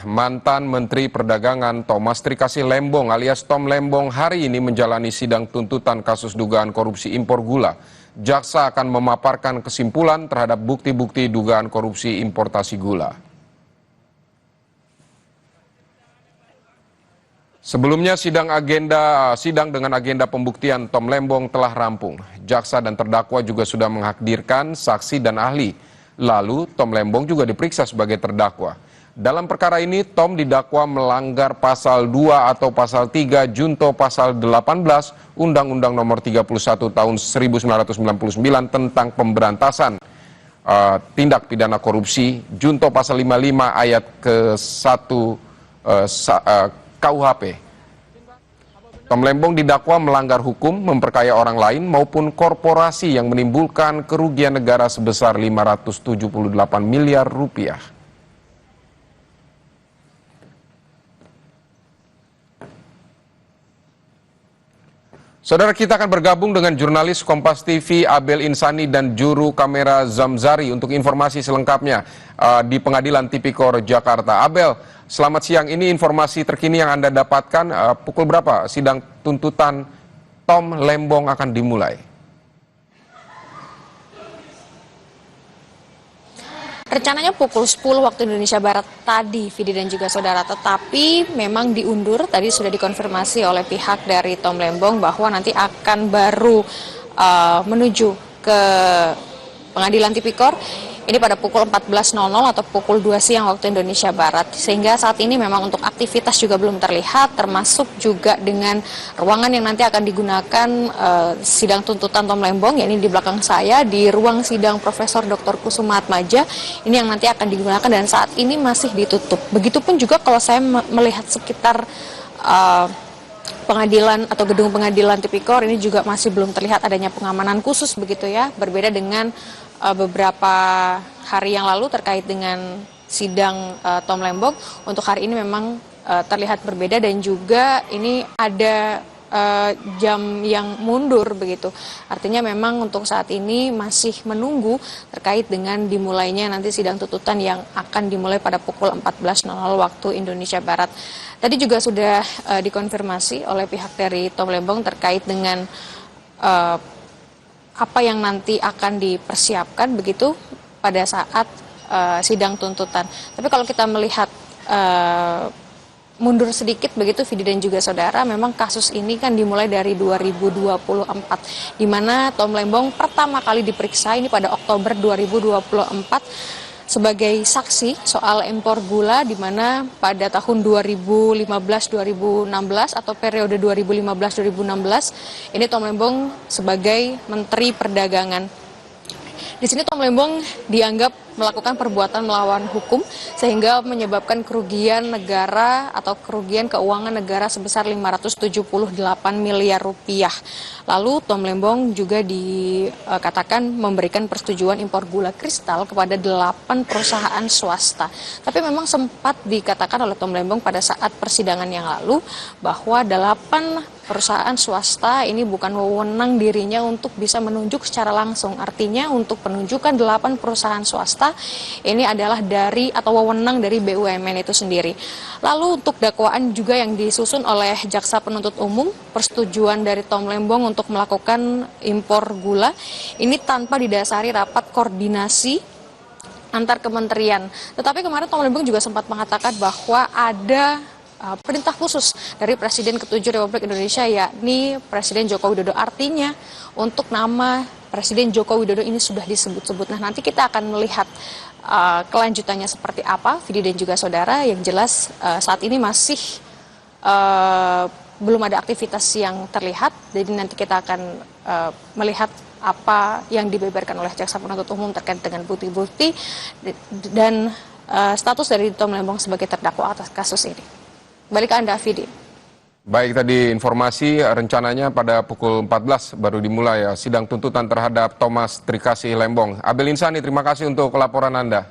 mantan Menteri Perdagangan Thomas Trikasih Lembong alias Tom Lembong hari ini menjalani sidang tuntutan kasus dugaan korupsi impor gula. Jaksa akan memaparkan kesimpulan terhadap bukti-bukti dugaan korupsi importasi gula. Sebelumnya sidang dengan agenda pembuktian Tom Lembong telah rampung. Jaksa dan terdakwa juga sudah menghadirkan saksi dan ahli. Lalu Tom Lembong juga diperiksa sebagai terdakwa. Dalam perkara ini, Tom didakwa melanggar pasal 2 atau pasal 3 junto pasal 18 Undang-Undang Nomor 31 tahun 1999 tentang pemberantasan tindak pidana korupsi junto pasal 55 ayat ke-1 KUHP. Tom Lembong didakwa melanggar hukum, memperkaya orang lain maupun korporasi yang menimbulkan kerugian negara sebesar 578 miliar rupiah. Saudara, kita akan bergabung dengan jurnalis Kompas TV Abel Insani dan juru kamera Zamzari untuk informasi selengkapnya di Pengadilan Tipikor Jakarta. Abel, selamat siang. Ini informasi terkini yang Anda dapatkan. Pukul berapa sidang tuntutan Tom Lembong akan dimulai? Rencananya pukul 10 waktu Indonesia Barat tadi, Vidi dan juga saudara, tetapi memang diundur. Tadi sudah dikonfirmasi oleh pihak dari Tom Lembong bahwa nanti akan baru menuju ke Pengadilan Tipikor ini pada pukul 14.00 atau pukul 2 siang waktu Indonesia Barat. Sehingga saat ini memang untuk aktivitas juga belum terlihat, termasuk juga dengan ruangan yang nanti akan digunakan sidang tuntutan Tom Lembong, yakni di belakang saya di ruang sidang Profesor Dr. Kusuma Atmaja. Ini yang nanti akan digunakan dan saat ini masih ditutup. Begitupun juga kalau saya melihat sekitar pengadilan atau gedung pengadilan Tipikor ini juga masih belum terlihat adanya pengamanan khusus begitu ya, berbeda dengan beberapa hari yang lalu terkait dengan sidang Tom Lembong. Untuk hari ini memang terlihat berbeda dan juga ini ada jam yang mundur begitu. Artinya memang untuk saat ini masih menunggu terkait dengan dimulainya nanti sidang tuntutan yang akan dimulai pada pukul 14.00 waktu Indonesia Barat. Tadi juga sudah dikonfirmasi oleh pihak dari Tom Lembong terkait dengan apa yang nanti akan dipersiapkan begitu pada saat sidang tuntutan. Tapi kalau kita melihat mundur sedikit begitu Vidi dan juga saudara, memang kasus ini kan dimulai dari 2024, di mana Tom Lembong pertama kali diperiksa ini pada Oktober 2024 sebagai saksi soal impor gula, di mana pada tahun 2015-2016 atau periode 2015-2016 ini Tom Lembong sebagai Menteri Perdagangan. Di sini Tom Lembong dianggap melakukan perbuatan melawan hukum sehingga menyebabkan kerugian negara atau kerugian keuangan negara sebesar 578 miliar rupiah. Lalu Tom Lembong juga dikatakan memberikan persetujuan impor gula kristal kepada 8 perusahaan swasta. Tapi memang sempat dikatakan oleh Tom Lembong pada saat persidangan yang lalu bahwa 8 perusahaan swasta ini bukan wewenang dirinya untuk bisa menunjuk secara langsung. Artinya untuk penunjukan 8 perusahaan swasta ini adalah dari atau wewenang dari BUMN itu sendiri. Lalu untuk dakwaan juga yang disusun oleh Jaksa Penuntut Umum, persetujuan dari Tom Lembong untuk melakukan impor gula ini tanpa didasari rapat koordinasi antar kementerian. Tetapi kemarin Tom Lembong juga sempat mengatakan bahwa ada perintah khusus dari Presiden ke-7 Republik Indonesia, yakni Presiden Joko Widodo. Artinya untuk nama Presiden Joko Widodo ini sudah disebut-sebut. Nah, nanti kita akan melihat kelanjutannya seperti apa, Vidi dan juga saudara. Yang jelas saat ini masih belum ada aktivitas yang terlihat, jadi nanti kita akan melihat apa yang dibeberkan oleh Jaksa Penuntut Umum terkait dengan bukti-bukti dan status dari Tom Lembong sebagai terdakwa atas kasus ini. Balik ke Anda, Vidi. Baik, tadi informasi rencananya pada pukul 14 baru dimulai sidang tuntutan terhadap Thomas Trikasih Lembong. Abel Insani, terima kasih untuk laporan Anda.